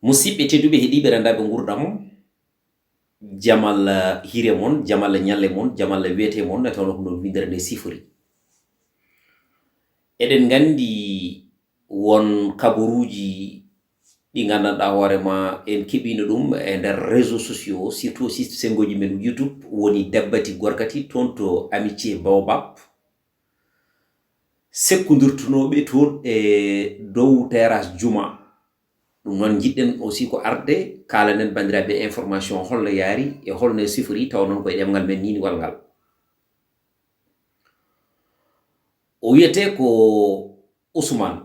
musidɓe tedduɓe heeɗiɓe rendaɓe gurdam jamal hire mon jamal nyalle mon jamal wiyete mon tawno ko no windere nde sifori eɗen gandi won kabaruji ɗi gandanɗa hoorema en keɓino ɗum e nder réseaux sociaux surtout aussi sengoji men YouTube woni debbati gorkati toon to Amitié Baobab sekkodirtunoɓe toon e dow terrasse juma. ɗum noon jiɗɗen aussi ko arde kalanen bandiraɓe information holno yaari e holno sifori taw noon koye ɗemgal men ninigol ngal. O wiyete ko Ousmane,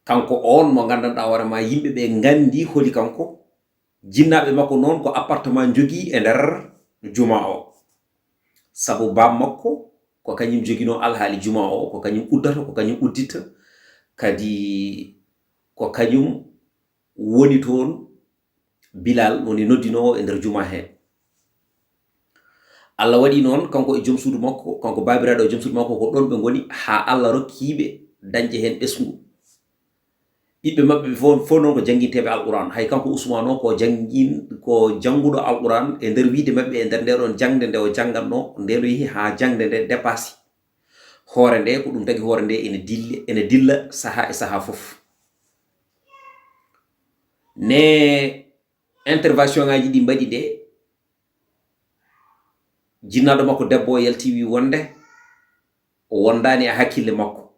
kanko on mo gandanɗa hoorema yimɓeɓe gandi holi kanko, jinnaɓe makko noon ko appartement jogui e nder juma o, sabu bam makko ko kañum joguino alhaali juma o, ko kañum uddata, ko kañum udditta, kadi ko kañum woni toon Bilal woni noddinowo e nder juma he. Allah waɗi noon kanko e joom suudu makko, kanko babiraɗo e joom suudu makko ko ɗon ɓe goni ha Allah rokkiɓe dañde hen ɓesgu. ɓiɓɓe mabɓe fof noon ko jangguinteɓe alquran, hay kanko Ousmane o ko janguɗo alquran e nder wiide mabɓe e nder nde ɗon jangde nde o jangatno nde no yeehi ha jangde nde dépassé hoore nde, ko ɗum tagi hoore nde ene dilla saaha e saaha fof. Ne intervention ngaji ɗi mbaɗi ɗe, jinnaɗo makko debbo o yalti wi wonde o wondani e hakkille makko,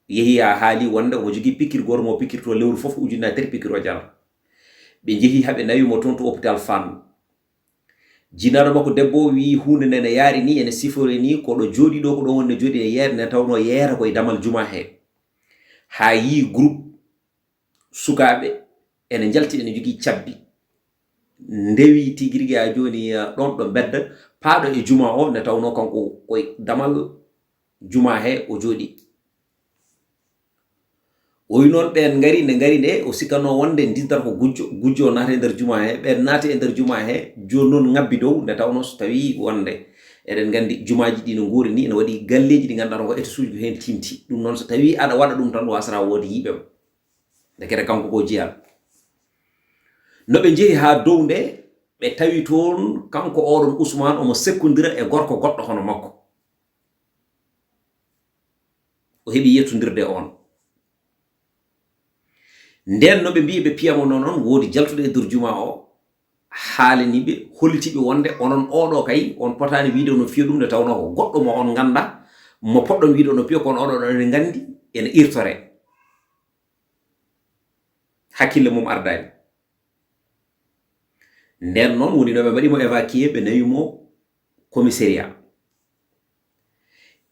yeehi ha haali wonde omo jogui pikkir goto mo pikkirto lewru fof ujunnaje 3 pikkir o jarata. ɓe jeehi haɓe nawimo toon to hôpital Fann. jinnaɗo makko debbo wi hunde nde ne yaari ni ene sifori ni koɗo jooɗi ɗo ko ɗon wonne jooɗi e yeere nde tawno yeera koye damal juma he, ha yi groupe sukaɓe ene jalti ene jogui cabbi ndewi tigui ha joni ɗon ɗo bedda paaɗo e juma o nde tawno kanko koye damal juma he o jooɗi. o wi noon ɓen ngari nde ngari nde o sikkanno wonde dindata ko gujjo o naata e nder juma he, ɓen naati e nder juma he joni noon ngabbi dow nde tawno so tawi wonde eɗen gandi jumaji ɗi no guuri ni ene waɗi galleji ɗi ganduɗa ko état suji ko hen timti. ɗum noon so tawi aɗa waɗa ɗum tan wasata woode yiɓema dekete kanko ko jeyal. no ɓe jeehi ha dow nde ɓe tawi toon kanko oɗon Ousmane omo sekkodira e gorko goɗɗo hono makko, o heeɓi yettodirde on. nden no ɓe mbi ɓe piyamo noon woodi jaltuɗo e nder juma o haalaniɓe hollitiɓe wonde onon oɗo kay on potani wiide no fiya ɗum nde tawno ko goɗɗo mo on ganda mo poɗɗon wiide no piya kono oɗo ene gandi ene irtore hakkille mum ardani. nden noon woni no ɓe mbaɗimo évacué ɓe nawimo commissariat.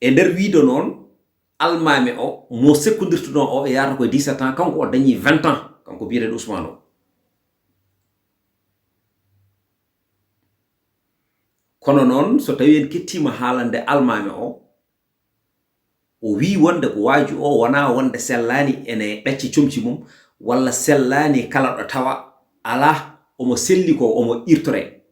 e nder wiide noon almami o mo sekkodirtuno o e yarata koye 17 ans, kanko o dañi 20 ans, kanko biyeteɗo Ousmane o. kono noon so tawi en kettima haalande almami o wi wonde ko waaju o wona wonde sellani ene ɓecce comci mum walla sellani kala ɗo tawa ala omo selli ko omo irtore,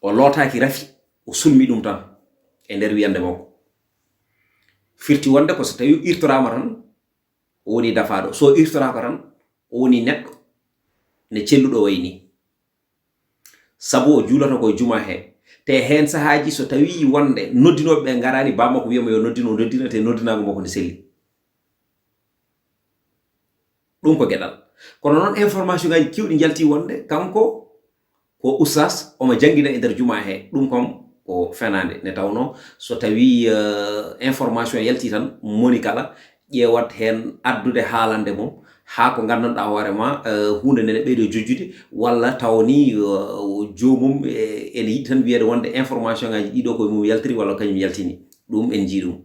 o lootaki rafi o sulmi ɗum tan e nder wiyande makko. firti wonde ko so tawi irtorama tan o woni dafaɗo, so irtoraka tan o woni neɗɗo ne celluɗo wayni, sabu o juulata koye juma he. te hen sahaji so tawi wonde noddinoɓe ɓe garani bammakko wiyamo yo noddino, noddina te noddinago makko ne selli. ɗum ko gueɗal. kono noon information ngaji kewɗi jalti wonde kanko ko oustaz omo jangguina e nder juma he. ɗum kam ko fenade ne tawno so tawi information yalti tan moni kala ƴewat hen addude haalande mum ha ko gandanɗa hoorema hunde nde ɓeydo jojjude walla tawni jomum ene yiɗi tan wiyede wonde information ngaji ɗiɗo koye mum yaltiri walla kañum yaltini. ɗum en jii ɗum.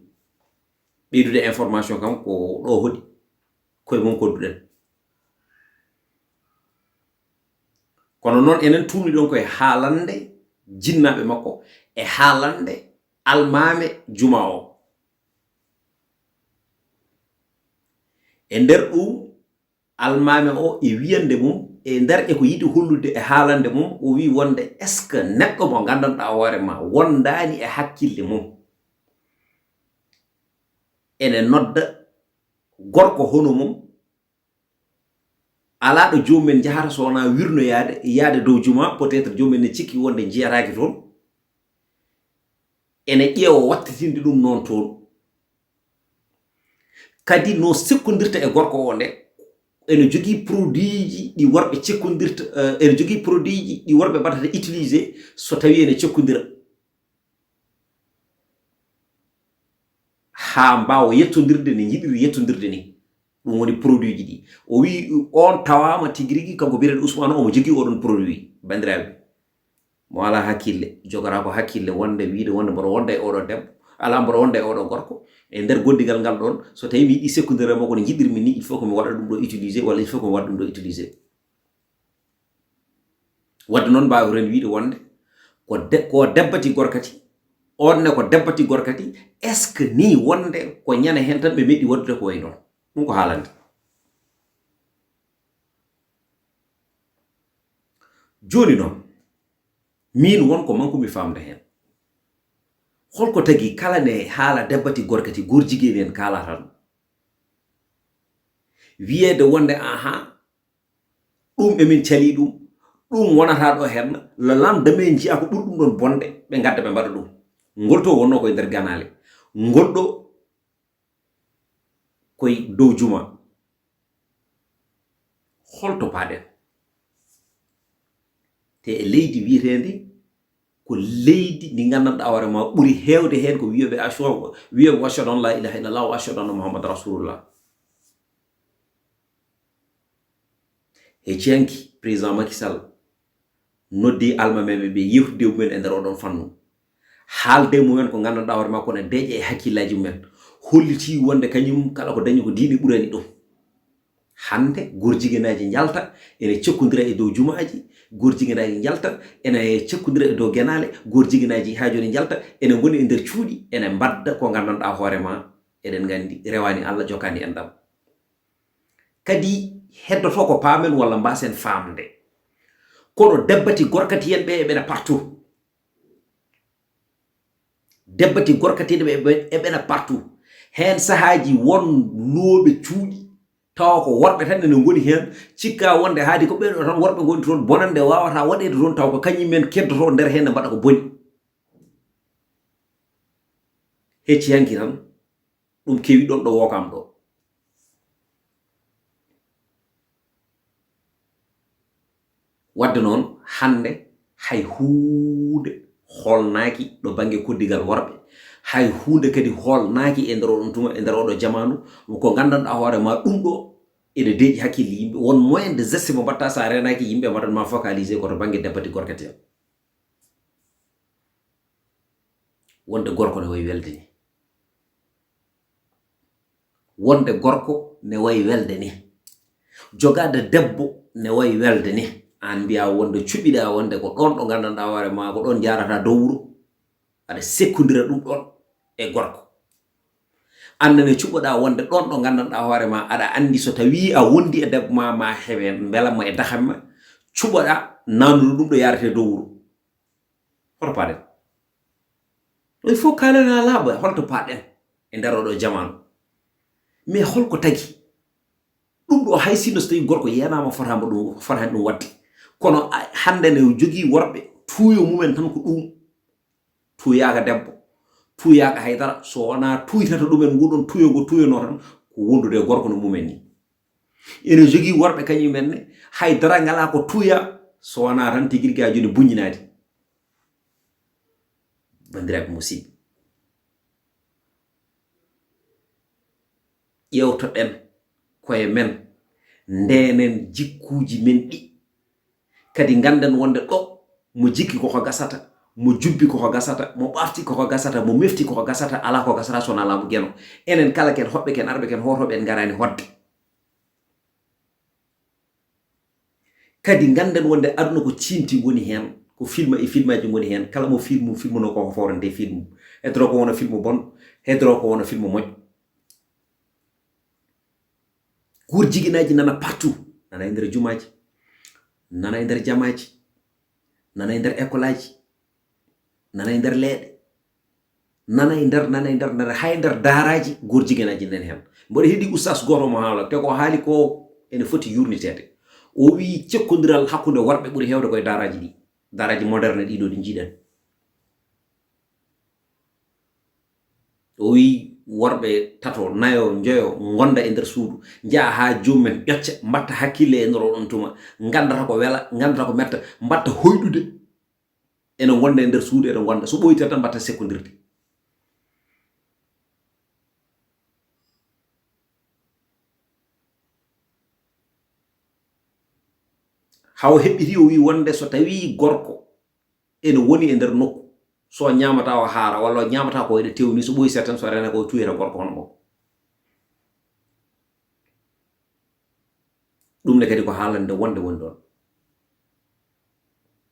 ɓeydude information kam ko ɗo hoɗi koye mum kodduɗen. kono noon enen tumni ɗon koye haalande jinnaɓe makko e haalande almame juma o. e nder ɗum almame o e wiyande mum e nder e ko yiɗi hollude e haalande mum o wi wonde est ce que neɗɗo mo gandanɗa hoorema wondani e hakkille mum ene nodda gorko hono mum ala do joomen jahata so wana wirno yaade dow juma peut-être joomen ne cikki wonde jiyataake toon ene ƴeewa wattitinde ɗum noon toon kadi no sekkondirta e gorko o nde ene jogii produit ji ɗi worɓe cekkondirta ene jogii produit ji ɗi worɓe mbaɗata utiliser so tawi ene cekkondira haa mbaawa yettondirde ne jiɗiri yettondirde ni ɗum woni produit ji ɗi o wi on tawama tigi rigi kanko biyeteɗo Ousmane omo jogii oɗon produit bandiraɓe mo ala hakkille jogora ko hakkille wonde wiide wonde mboɗo wonda e oɗo debbo ala mboɗo wonda e oɗo gorko e nder gondigal ngal ɗon so tawi mi yiɗi sekkondire makko no jiɗirmi ni il faut que mi waɗa ɗum ɗo utiliser walla il faut que mi waɗa ɗum ɗo utiliser wadde noon mbawren wiide wonde ko debbati gorkati on ne ko debbati gorkati est ce que ni wonde ko ñane hen tan ɓe meɗɗi waddude ko way noon ɗum ko haalande joni noon min wonko manko mi famde hen holko tagi kala ne haala debbati gorkati gorjigeni en kala tan wiyeede wonde aha ɗum emin cali ɗum wonata ɗo hen la lamdamen jiya ko ɓurɗum ɗon bonde ɓe gadda ɓe mbaɗa ɗum ngol to wonno koye nder ganale ngolɗo koye dow juma holto paaɗen te e leydi wiyetendi ko leydi ndi gandanɗa hoore ma ɓuri heewde heen ko wiyoɓe ashhadu an la ilaha illallah wa ashhadu anna muhammad rasulullah e ciyanki président Macky Sall noddi almameɓe ɓe yewtude mumen e nder oɗon fannu haalde mumen ko gandanɗa hoore ma kono deeƴa e hakkillaji mumen holliti wonde kañum kala ko dañi ko diine ɓurani ɗum hande gorjiguenaji jalta ene cekkodira e dow jumaji gorjiguenaji jalta ene cekkodira e dow genale gorjiguenaji ha joni jalta ene goni e nder cuuɗi ene mbadda ko gandanɗa hoore ma eɗen gandi rewani Allah jokani en ɗam kadi heddoto ko paamen walla mbasen famde kono debbati gorkati yen ɓe eɓena partout debbati gorkati ɓe eɓena partout hen sahaji won looɓe cuuɗi tawa ko worɓe tan ene goni hen cikka wonde haadi ko ɓeɗo tan worɓe goni toon bonande wawata waɗede toon taw ko kañum men keddoto nder hen ne mbaɗa ko boni hecci hanki tan ɗum kewi ɗon ɗo wokam ɗo wadde noon hande hay huunde holnaki ɗo banggue koddigal worɓe hay hunde kadi holnaki e nder oɗon tuma e nder oɗo jamanu ko gandanɗa hoore ma ɗum ɗo ene deeƴi hakkille yimɓe won moyen de geste mo mbatta sa renaki yimɓe mbaɗanma focaliser koto banggue debbati gorkati en wonde gorko ne wayi welde ni wonde gorko ne wayi welde ni jogade debbo ne wayi welde ni an mbiya wonde cuɓiɗa wonde ko ɗon ɗo gandanɗa hoore ma ko ɗon jarata dow wuro aɗa sekkodira ɗum ɗon e gorko annene cuɓoɗa wonde ɗon ɗo gandanɗa hoore ma aɗa andi so tawi a wondi e debbo ma heɓe belamma e dahamma cuɓoɗa nanude ɗum ɗo yarate dow wuro hoto paɗen il faut kalana laaɓa holto paɗen e nder oɗo jamanu mais holko tagi ɗum ɗo hay sinno so tawi gorko yenama fotama ɗum fotani ɗum wadde kono hande ne jogii worɓe tuuyo mumen tan ko ɗum tuuyaka debbo tuuyaka haydara so wona tuytata ɗumen nguɗon tuyogo tuyono tan ko wondude gorko no mumen ni ene jogii worɓe kañumen ne haydara ngala ko tuuya so wona tan tigui rigui joni buññinade bandiraɓe musidɓe ƴewtoɗen koye men ndenen jikkuji men ɗi kadi ganden wonde ɗo mo jikki koko gasata mo jubbi koko gasata mo ɓafti koko gasata mo mefti koko gasata ala ko gasata sona laamu gueno enen kala ken hoɓɓe ken arɓe ken hotoɓe en garani hodde kadi ganden wonde aduna ko cinti woni hen ko film e filmaji woni hen kala mo film no koko forante film hedoro ko wona film bon hedoro ko wona film moƴƴo gorjiguinaji nana partout nana e nder jumaji nana e nder jamaji nana e nder école aji nana e nder leeɗe nana e nder hay nder daaraji gor jigenaji nen hen mboɗo heedi oustas goto mo haala te ko haali ko ene foti yurnitede o wi cekkodiral hakkude worɓe ɓuri hewde koye daaraji ɗi daaraji moderne ɗiɗo ɗi jiiɗen o wi worɓe tato nayo joyo gonda e nder suudu jaa ha jommen ƴocca mbatta hakkille e nder oɗon tuma gandata ko wela gandata ko metta mbatta hoyɗude ene gonda e nder suudu ene gonda so ɓoyta tan mbatta sekkodirde haw heɓɓiti o wi wonde so tawi gorko ene woni e nder nokku so ñamata o haara walla o ñamata ko ene tewni so ɓoyi tan so rene ko tuyeta gorko hono o ɗum ne kadi ko haalande wonde woni ɗon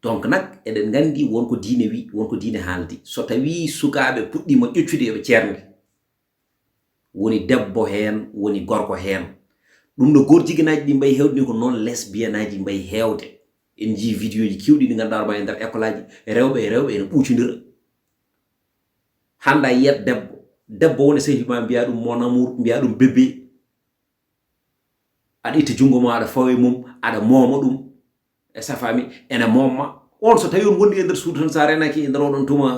donc nak eɗen gandi wonko diine wi wonko diine haaldi so tawi sukaɓe puɗɗima ƴeccude yoɓe ceernde woni debbo hen woni gorko hen ɗum no gor jiganaji ɗi mbayi hewde ni ko noon lesbienne aji mbayi hewde en jii vidéo ji kewɗi ɗi ganduɗa ma e nder école aji rewɓe e rewɓe ene ɓuucodira handa yiyat debbo woni sahi ma mbiya ɗum mon amour mbiya ɗum bébé aɗa itta jungo ma aɗa fawe mum aɗa mooma ɗum e sa fami ene momma on so tawi on gondi e nder suudu tan sa renaki e nder oɗon tuma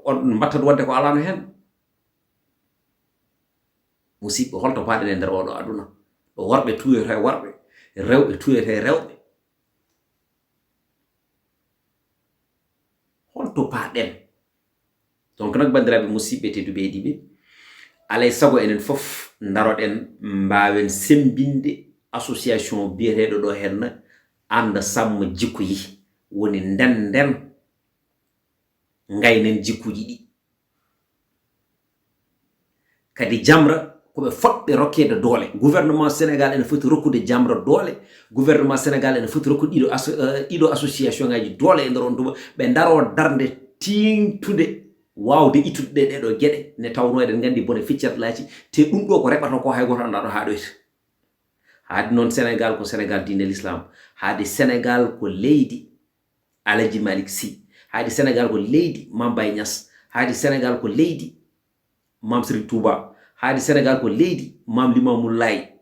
on mbattat wadde ko alano hen musidɓe holto paaɗen e nder oɗo aduna ɗo worɓe tuyete worɓe rewɓe tuyete rewɓe holto paaɗen donc nak bandiraɓe musidɓe tedduɓe heeɗiɓe alay sago enen fof daroɗen mbawen sembinde association biyeteɗo ɗo henna anda samma jikkuyi woni nden gaynen jikkuji ɗi kadi jamra koɓe foɗɓe rokkede doole gouvernement sénégal ene foti rokkude jamra doole gouvernement sénégal ene foti rokkude ɗiɗo association ngaji doole e nder on tuma ɓe daro darde tiŋtude wawde ittude ɗeɗo gueɗe ne tawno eɗen gandi bone ficcatlaci te ɗum ɗo ko reɓata ko hay goto anda ɗo haɗoyta haade noon sénégal ko sénégal diine l'islam haade sénégal ko leydi alaji malik sy haade sénégal ko leydi Mame Baye Niass haade sénégal ko leydi Mame Serigne Touba haade sénégal ko leydi Mame Limamou Laye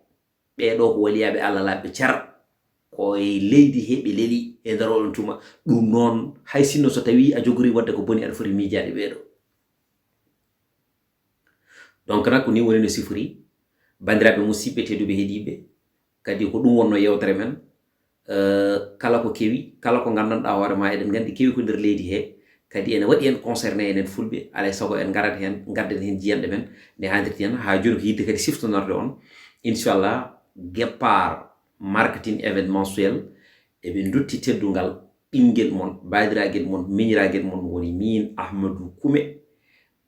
ɓeɗo ko waliyaɓe Allah laɓɓe ceera koye leydi heɓe leeli e nder oɗon tuma ɗum noon hay sinno so tawi a jogori wadde ko boni aɗa foti miijade ɓeɗo donc nak ko ni woni no sifori bandiraɓe musidɓe tedduɓe heeɗiɓe kadi ko ɗum wonno yewtere men kala ko kewi kala ko gandanɗa hoore ma eɗen gandi kewi ko nder leydi he kadi ene waɗi en concerné enen fulɓe alay sago en garat hen gadden hen jiyanɗe men nde handirti hen ha joni ko yidde kadi siftonorde on inchallah guépart marketing événementiel eɓe dotti teddugal ɓinguel mon badiraguel mon miñiraguel mon woni min Ahmadou Koumé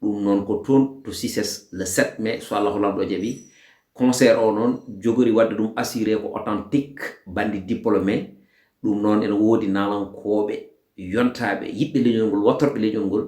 ɗum noon ko toon to Cices le 7 mai so Allah lamɗo jaaɓi concert o noon jogori wadde ɗum assuré ko authentique bandi diplômé ɗum noon ene woodi nalankoɓe yontaɓe yiɓɓe leñol ngol wattorɓe leñol ngol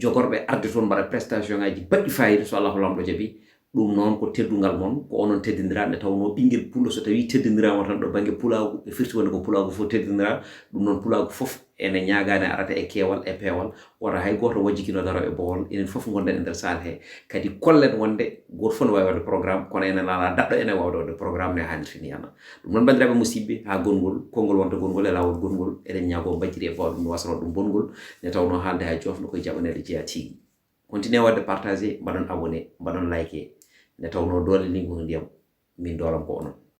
jogorɓe arde toon mbaɗa prestation ngaji baɗɗi fayida so Allah lamɗo jaaɓi ɗum noon ko teddugal mon ko onon teddidira nde tawno ɓinguel pullo so tawi teddidirama tan ɗo banggue pulagu e firti wonde ko pulagu fof teddidira ɗum noon pulagu fof ene ñagani arata e keewal e peewal wota hay goto wajjikino daro e bowol enen fof gonden e nder salle he kadi kollen wonde goto fof ne wawi wadde programme kono enen ala daɗɗo ene wawde wadde programme ne hannirtini yana ɗum noon bandiraɓe musidɓe ha gongol konngol wonta gongol e lawol gongol eɗen ñaago mbajjiri e bawa ɗum no wasano ɗum bongol nde tawno haalde ha jofno koye jaɓanede jeeya tigui continue wadde partagé mbaɗon abonné mbaɗon like nde tawno doole ni ko ndiyam min doolam ko onon